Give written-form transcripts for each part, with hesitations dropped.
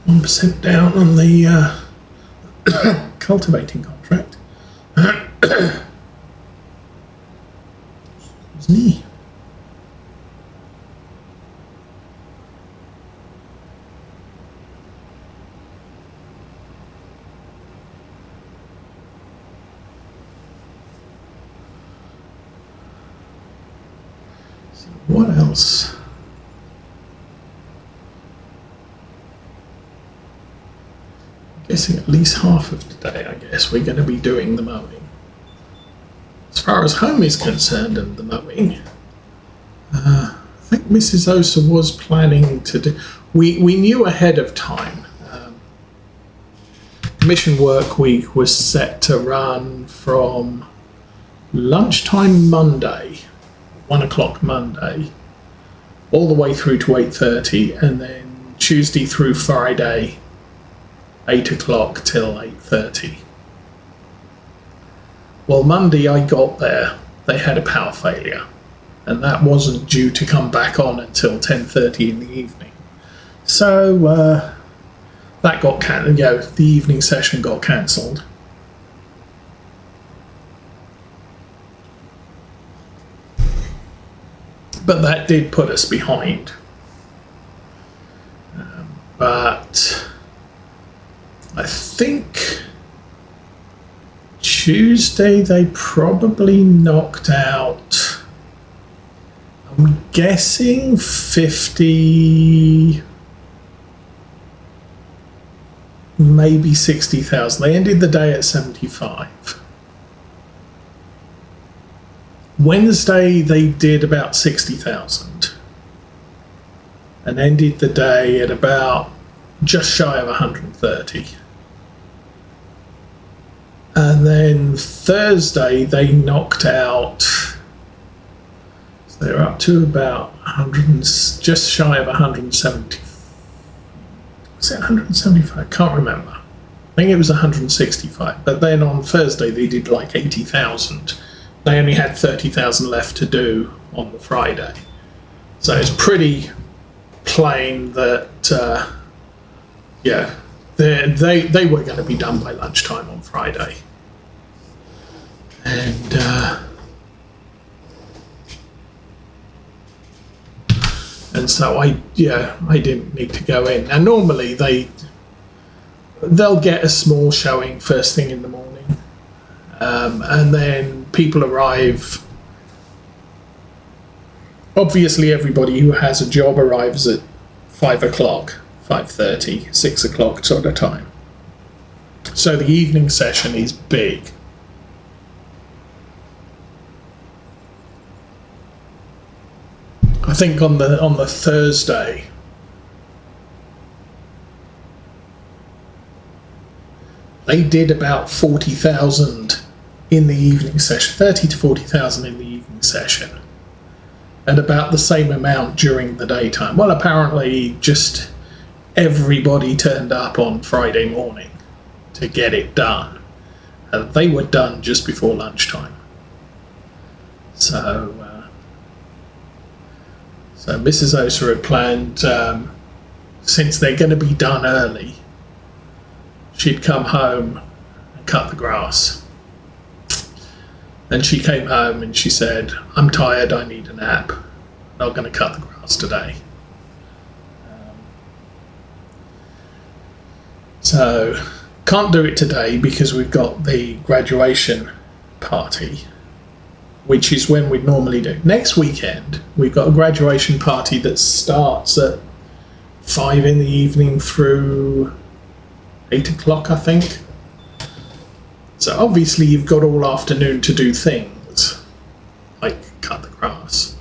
1% down on the cultivating contract. Excuse me. So what else? Guessing at least half of today, I guess, we're going to be doing the mowing. As far as home is concerned and the mowing, I think Mrs. Osa was planning to do... We knew ahead of time. Commission work week was set to run from lunchtime Monday, 1 o'clock Monday, all the way through to 8:30, and then Tuesday through Friday, 8 o'clock till 8:30. Well, Monday I got there, they had a power failure, and that wasn't due to come back on until 10:30 in the evening. So that got the evening session got cancelled. But that did put us behind. But I think Tuesday they probably knocked out, I'm guessing 50, maybe 60,000. They ended the day at 75. Wednesday they did about 60,000 and ended the day at about just shy of 130. And then Thursday they knocked out, so they're up to about 100, just shy of 170. Was it 175? I can't remember. I think it was 165. But then on Thursday they did like 80,000. They only had 30,000 left to do on the Friday. So it's pretty plain that, they were going to be done by lunchtime on Friday. And so I didn't need to go in. And normally they'll get a small showing first thing in the morning, and then people arrive. Obviously, everybody who has a job arrives at 5 o'clock, 5:30, 6 o'clock sort of time. So the evening session is big. I think on the Thursday, they did about 40,000 in the evening session, 30 to 40,000 in the evening session, and about the same amount during the daytime. Well, apparently just everybody turned up on Friday morning to get it done. They were done just before lunchtime. So Mrs. Osa had planned, since they're going to be done early, she'd come home and cut the grass. And she came home and she said, "I'm tired, I need a nap. I'm not going to cut the grass today." So can't do it today because we've got the graduation party, which is when we'd normally do. Next weekend, we've got a graduation party that starts at 5 in the evening through 8 o'clock, I think. So obviously you've got all afternoon to do things, like cut the grass.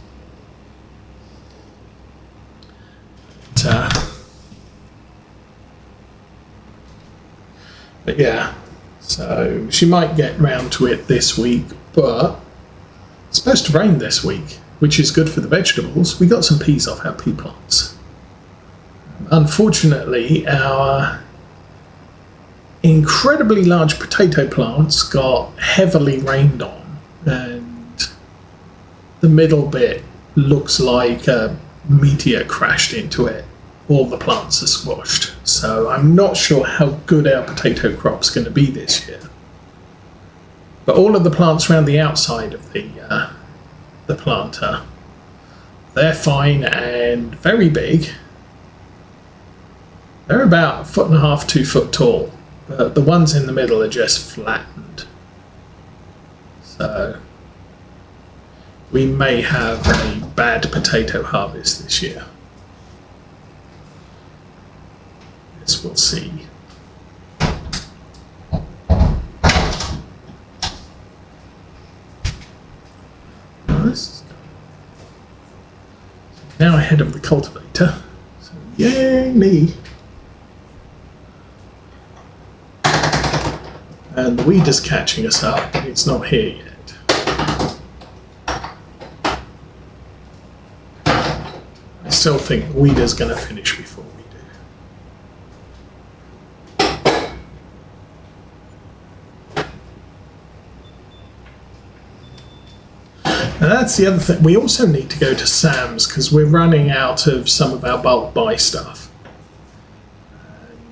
But yeah, so she might get round to it this week, but it's supposed to rain this week, which is good for the vegetables. We got some peas off our pea plants. Unfortunately, our incredibly large potato plants got heavily rained on, and the middle bit looks like a meteor crashed into it. all the plants are squashed. So I'm not sure how good our potato crop's going to be this year. But all of the plants around the outside of the planter, they're fine and very big. They're about 1.5 feet, 2 foot tall. But the ones in the middle are just flattened. So we may have a bad potato harvest this year. Yes, we'll see. Now ahead of the cultivator. So yay me! And the weeder's catching us up. It's not here yet. I still think weeder's going to finish before we do. And that's the other thing. We also need to go to Sam's because we're running out of some of our bulk buy stuff.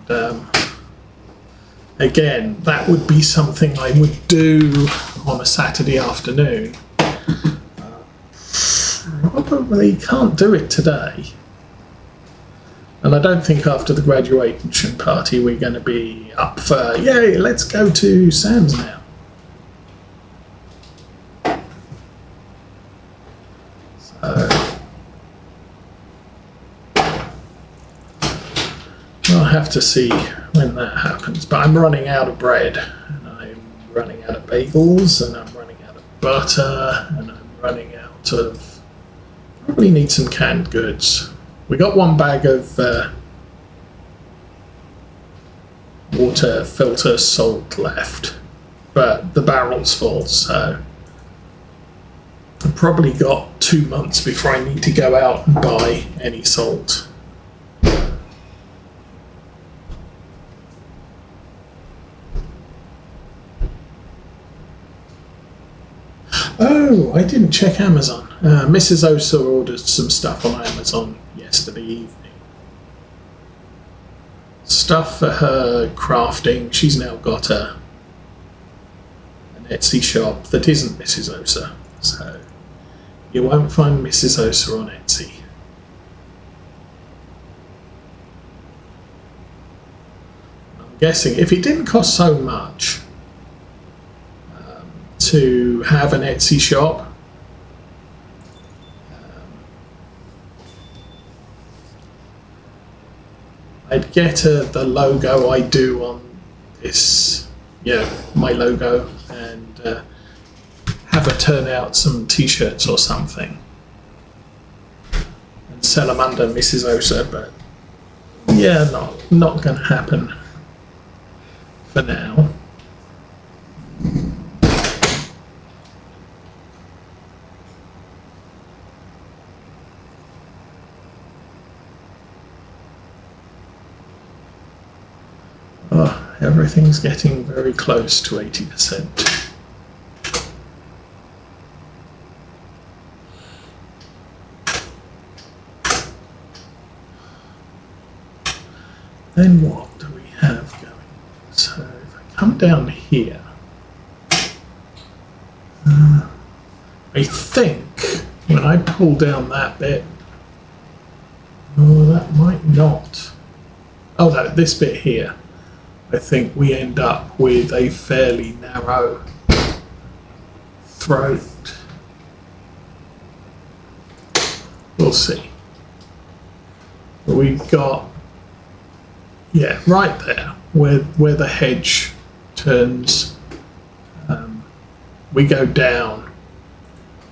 And again, that would be something I would do on a Saturday afternoon. Probably can't do it today. And I don't think after the graduation party we're going to be up for, yay, let's go to Sam's now. I'll have to see when that happens, but I'm running out of bread, and I'm running out of bagels, and I'm running out of butter, and I'm running out of... Probably need some canned goods. We got 1 bag of water filter salt left, but the barrel's full, so I've probably got 2 months before I need to go out and buy any salt. Oh, I didn't check Amazon. Mrs. Osa ordered some stuff on Amazon yesterday evening. Stuff for her crafting. She's now got an Etsy shop that isn't Mrs. Osa. So you won't find Mrs. Osa on Etsy. I'm guessing if it didn't cost so much to have an Etsy shop, I'd get the logo I do on this, my logo, and have her turn out some t-shirts or something and sell them under Mrs. Osa, but not going to happen for now. Oh, everything's getting very close to 80%. Then what do we have going? So if I come down here, I think when I pull down that bit, that might not. Oh no, this bit here. I think we end up with a fairly narrow throat. We'll see. But we've got, right there where the hedge turns. We go down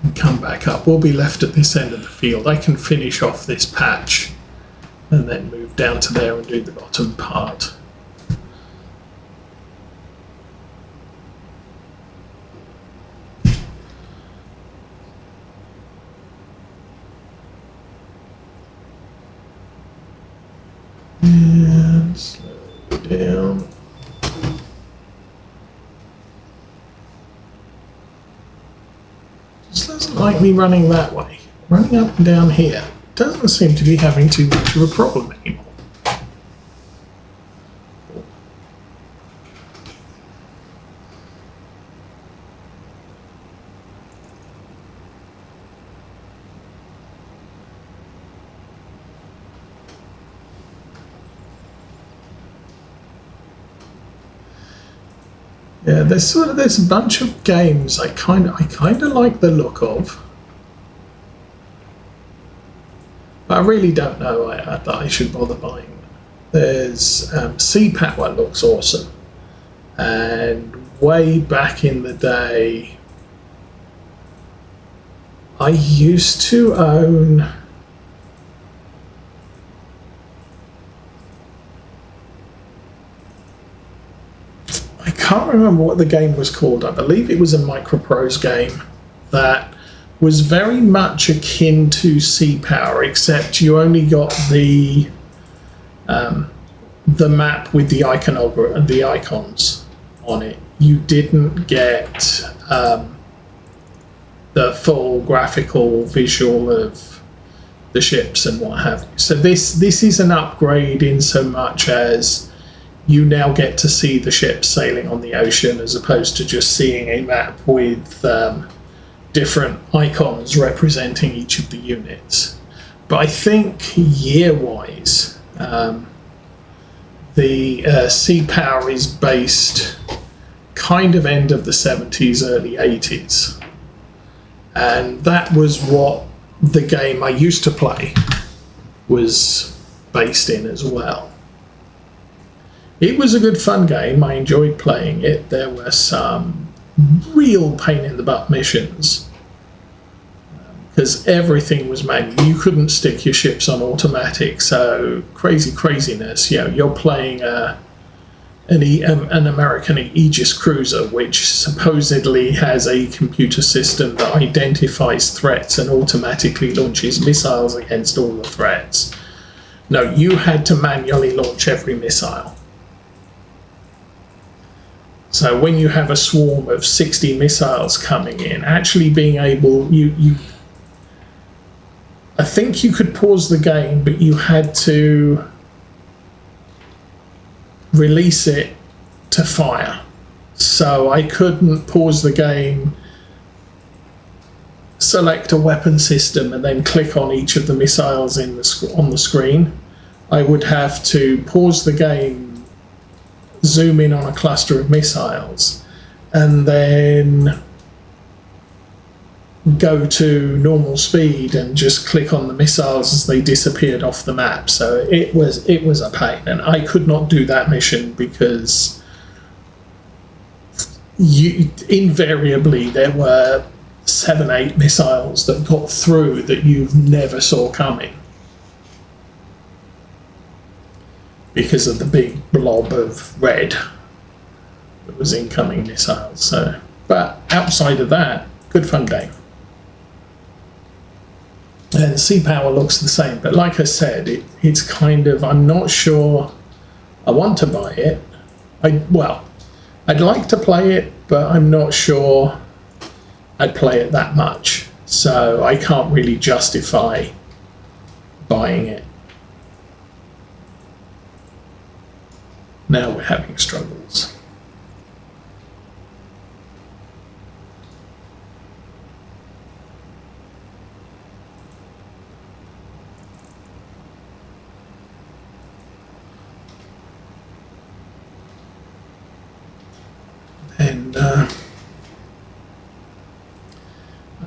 and come back up. We'll be left at this end of the field. I can finish off this patch and then move down to there and do the bottom part. And slow down. Just doesn't like me running that way. Running up and down here. doesn't seem to be having too much of a problem anymore. Yeah, there's a bunch of games I kind of like the look of, but I really don't know that I should bother buying them. There's Sea Power looks awesome, and way back in the day, I used to own. I can't remember what the game was called. I believe it was a Microprose game that was very much akin to Sea Power, except you only got the map with the icons on it. You didn't get the full graphical visual of the ships and what have you. So this is an upgrade in so much as you now get to see the ships sailing on the ocean as opposed to just seeing a map with different icons representing each of the units. But I think year-wise, the Sea Power is based kind of end of the 70s, early 80s. And that was what the game I used to play was based in as well. It was a good fun game. I enjoyed playing it. There were some real pain in the butt missions because everything was manual. You couldn't stick your ships on automatic, so craziness. You know, you're playing an American Aegis cruiser, which supposedly has a computer system that identifies threats and automatically launches missiles against all the threats. No, you had to manually launch every missile. So when you have a swarm of 60 missiles coming in, actually being able, I think you could pause the game, but you had to release it to fire. So I couldn't pause the game, select a weapon system, and then click on each of the missiles on the screen. I would have to pause the game, zoom in on a cluster of missiles, and then go to normal speed and just click on the missiles as they disappeared off the map. So it was a pain, and I could not do that mission because invariably there were 7-8 missiles that got through that you never saw coming because of the big blob of red that was incoming missiles. So, but outside of that, good fun game. And Sea Power looks the same, but like I said, it's kind of, I'm not sure I want to buy it. I'd like to play it, but I'm not sure I'd play it that much. So I can't really justify buying it. Now we're having struggles. And I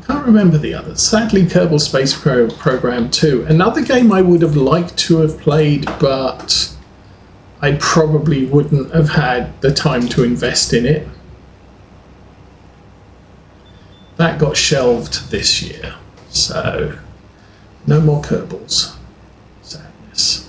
can't remember the others. Sadly, Kerbal Space Program 2. Another game I would have liked to have played, but I probably wouldn't have had the time to invest in it. That got shelved this year, so no more Kerbals. Sadness.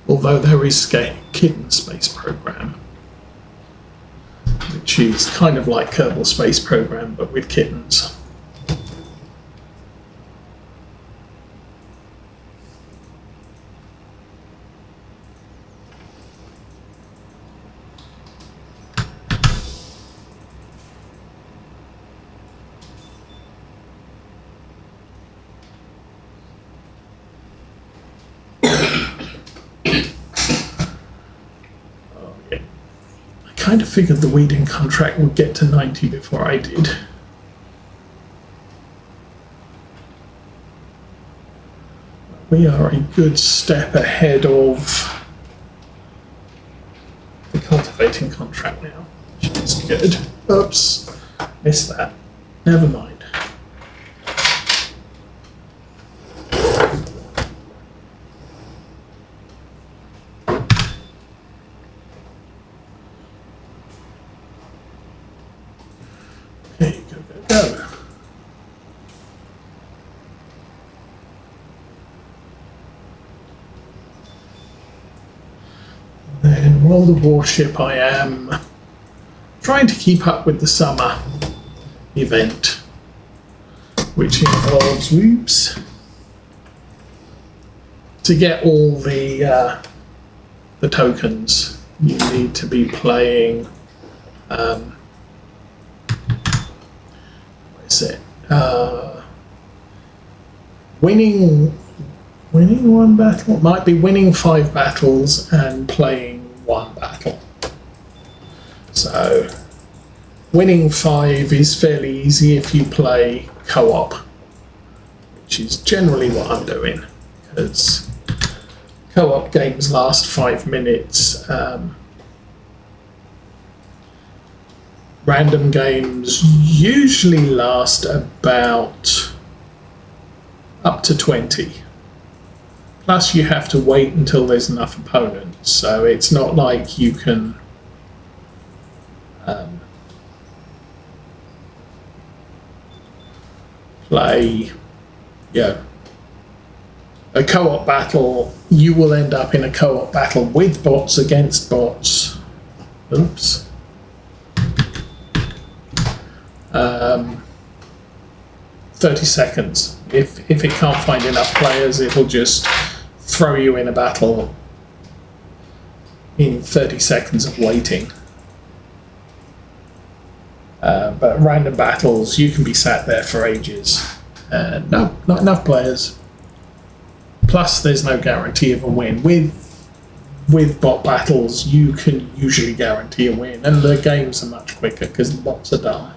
Although there is Kitten Space Program, which is kind of like Kerbal Space Program, but with kittens. kind of figured the weeding contract would get to 90 before I did. We are a good step ahead of the cultivating contract now, which is good. Oops, missed that. Never mind. Okay, go, go, go. Then World of Warship, I am trying to keep up with the summer event, which involves, whoops, to get all the tokens, you need to be playing, what is it, winning one battle, it might be winning 5 battles and playing 1 battle. So winning 5 is fairly easy if you play co-op, which is generally what I'm doing, because co-op games last 5 minutes. Random games usually last about up to 20. Plus you have to wait until there's enough opponents, so it's not like you can play, a co-op battle. You will end up in a co-op battle with bots against bots. Oops. 30 seconds. If it can't find enough players, it'll just throw you in a battle in 30 seconds of waiting. But random battles, you can be sat there for ages. No, not enough players. Plus, there's no guarantee of a win. With bot battles, you can usually guarantee a win, and the games are much quicker because the bots are dumb.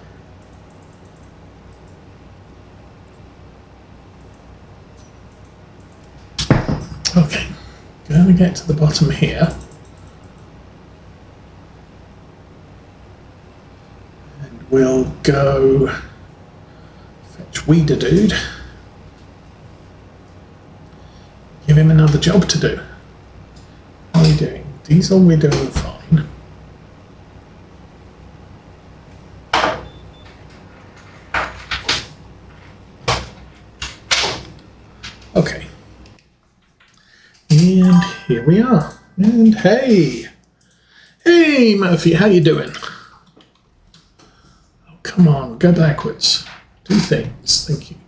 Okay, going to get to the bottom here. And we'll go fetch Weeder Dude. Give him another job to do. How are we doing? Diesel, we're doing fine. Okay. And here we are. And hey! Hey, Murphy, how you doing? Oh, come on, go backwards. Do things. Thank you.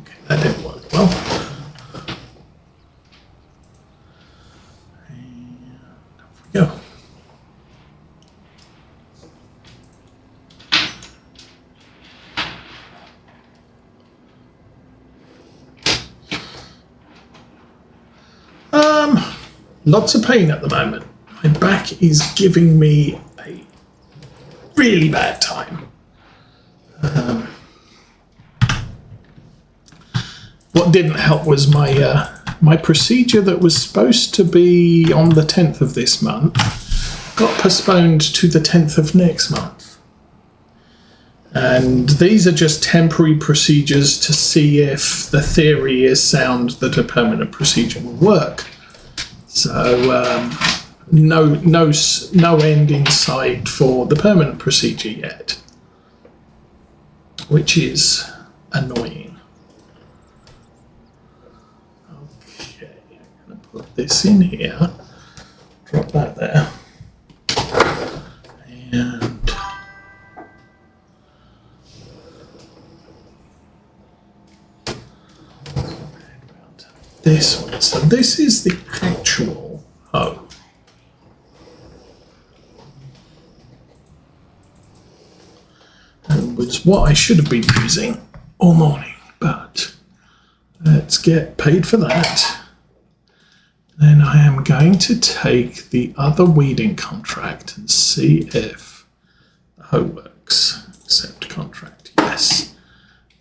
Okay, that didn't work well. And off we go. Lots of pain at the moment. My back is giving me a really bad time. What didn't help was my my procedure that was supposed to be on the 10th of this month got postponed to the 10th of next month. And these are just temporary procedures to see if the theory is sound that a permanent procedure will work. So no end in sight for the permanent procedure yet, which is annoying. Okay, I'm going to put this in here, drop that there, and this one. So this is the actual hoe. And was what I should have been using all morning, but let's get paid for that. Then I am going to take the other weeding contract and see if the hoe works. Accept contract, yes.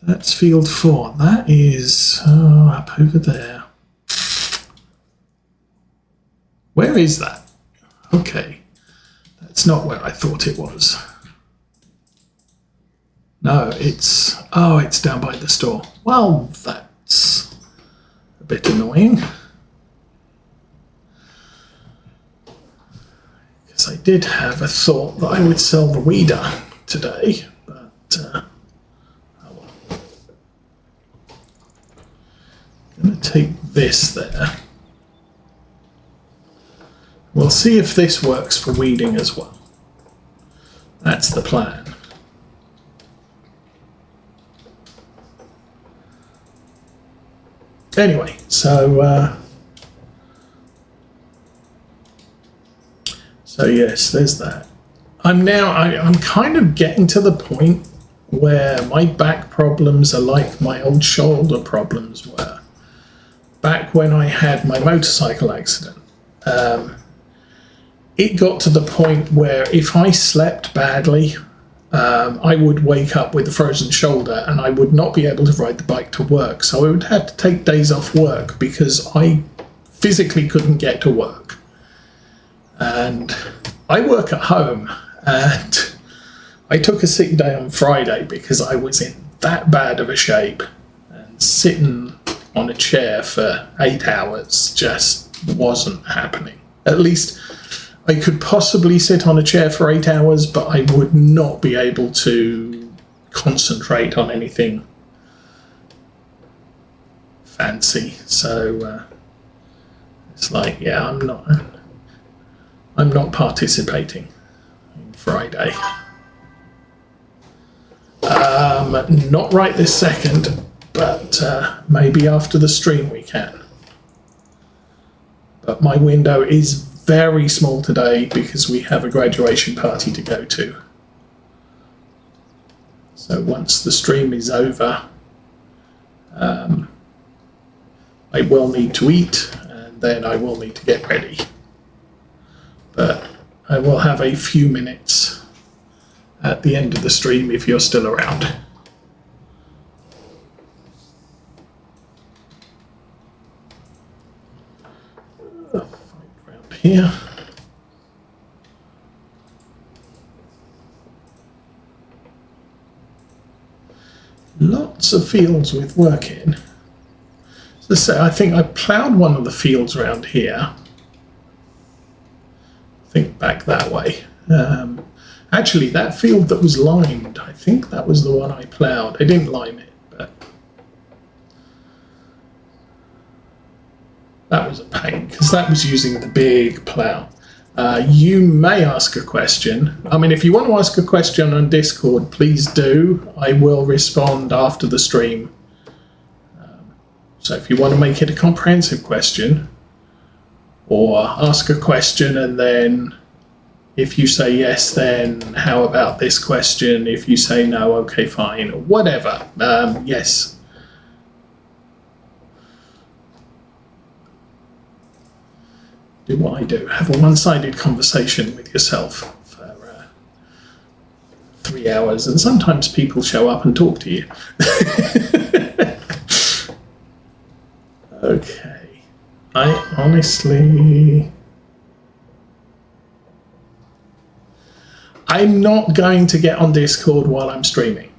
That's field 4. That is up over there. Where is that? Okay. That's not where I thought it was. No, it's down by the store. Well, that's a bit annoying. Because I did have a thought that I would sell the weeder today, but oh well. I'm going to take this there. We'll see if this works for weeding as well. That's the plan. Anyway, so yes, there's that. I'm kind of getting to the point where my back problems are like my old shoulder problems were back when I had my motorcycle accident. It got to the point where if I slept badly, I would wake up with a frozen shoulder and I would not be able to ride the bike to work. So I would have to take days off work because I physically couldn't get to work. And I work at home, and I took a sick day on Friday because I was in that bad of a shape, and sitting on a chair for 8 hours just wasn't happening. At least I could possibly sit on a chair for 8 hours, but I would not be able to concentrate on anything fancy. So it's like, yeah, I'm not participating on Friday. Not right this second, but maybe after the stream we can. But my window is very small today because we have a graduation party to go to. So once the stream is over, I will need to eat, and then I will need to get ready. But I will have a few minutes at the end of the stream if you're still around. Here. Lots of fields with work in. So say, I think I ploughed one of the fields around here. I think back that way. Actually, that field that was limed, I think that was the one I ploughed. I didn't lime it, but that was a pain because that was using the big plough. You may ask a question. I mean, if you want to ask a question on Discord, please do. I will respond after the stream. So if you want to make it a comprehensive question, or ask a question and then if you say yes, then how about this question? If you say no, okay, fine, or whatever. Yes. Do what I do. Have a one-sided conversation with yourself for 3 hours, and sometimes people show up and talk to you. Okay. I honestly... I'm not going to get on Discord while I'm streaming.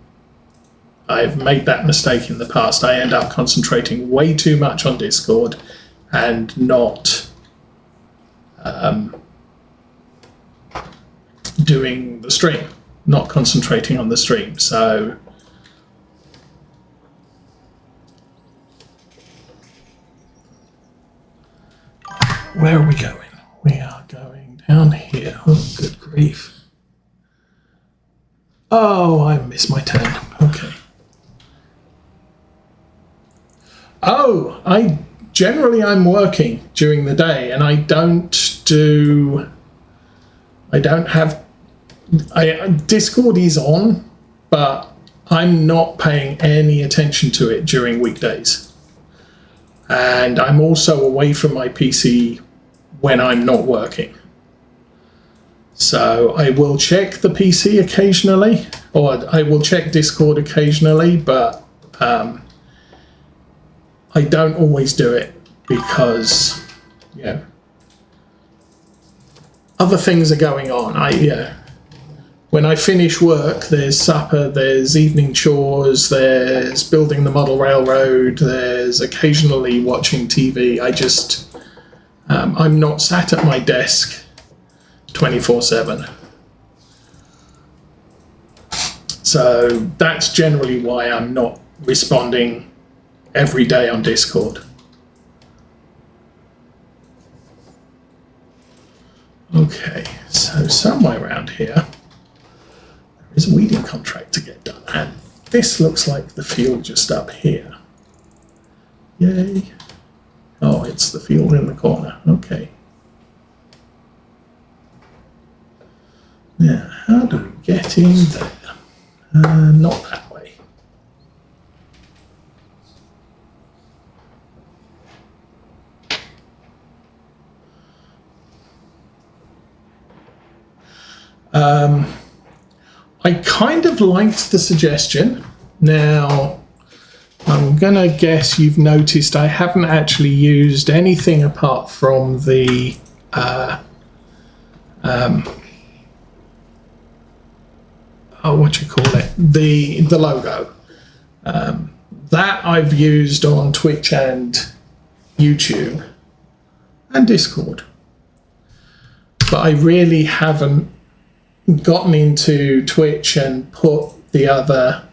I've made that mistake in the past. I end up concentrating way too much on Discord and not doing the stream, not concentrating on the stream. So where are we going? We are going down here. Oh, good grief. Oh, I missed my turn. Okay. Oh, I'm working during the day, and Discord is on, but I'm not paying any attention to it during weekdays. and I'm also away from my PC when I'm not working. So I will check the PC occasionally, or I will check Discord occasionally, but I don't always do it because, you know, other things are going on. When I finish work, there's supper, there's evening chores, there's building the model railroad, there's occasionally watching TV. I'm not sat at my desk 24/7. So that's generally why I'm not responding every day on Discord. Okay, so somewhere around here there is a weeding contract to get done, and this looks like the field just up here. Yay. Oh, it's the field in the corner. Okay. Now, how do we get in there? Not that way. I kind of liked the suggestion. Now, I'm going to guess you've noticed I haven't actually used anything apart from the the logo. That I've used on Twitch and YouTube and Discord. But I really haven't gotten into Twitch and put the other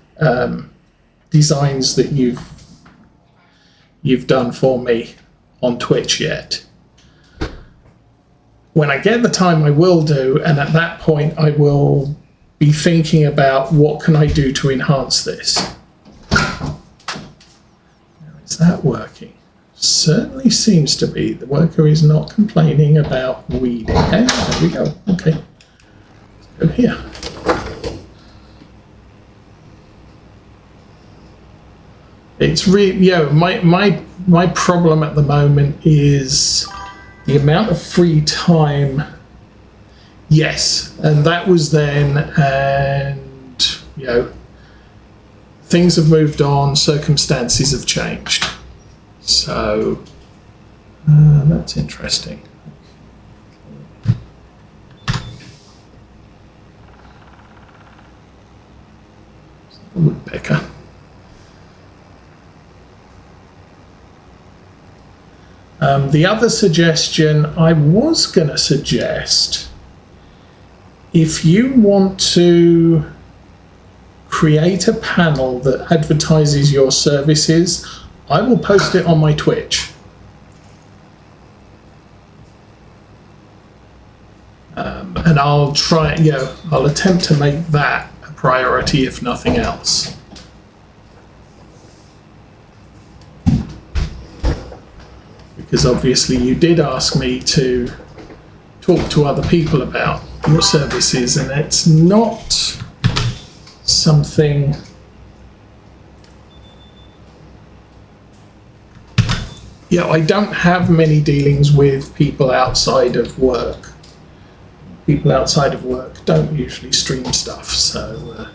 designs that you've done for me on Twitch yet. When I get the time, I will do, and at that point I will be thinking about what can I do to enhance this. Now, is that working? Certainly seems to be. The worker is not complaining about weeding. Hey, there we go. Okay. Let's go here. It's really, my problem at the moment is the amount of free time. Yes, and that was then, and things have moved on, circumstances have changed. So that's interesting. A woodpecker. The other suggestion I was going to suggest, if you want to create a panel that advertises your services, I will post it on my Twitch. And I'll try, I'll attempt to make that a priority if nothing else. Because obviously you did ask me to talk to other people about your services, and it's not something I don't have many dealings with people outside of work. People outside of work don't usually stream stuff, so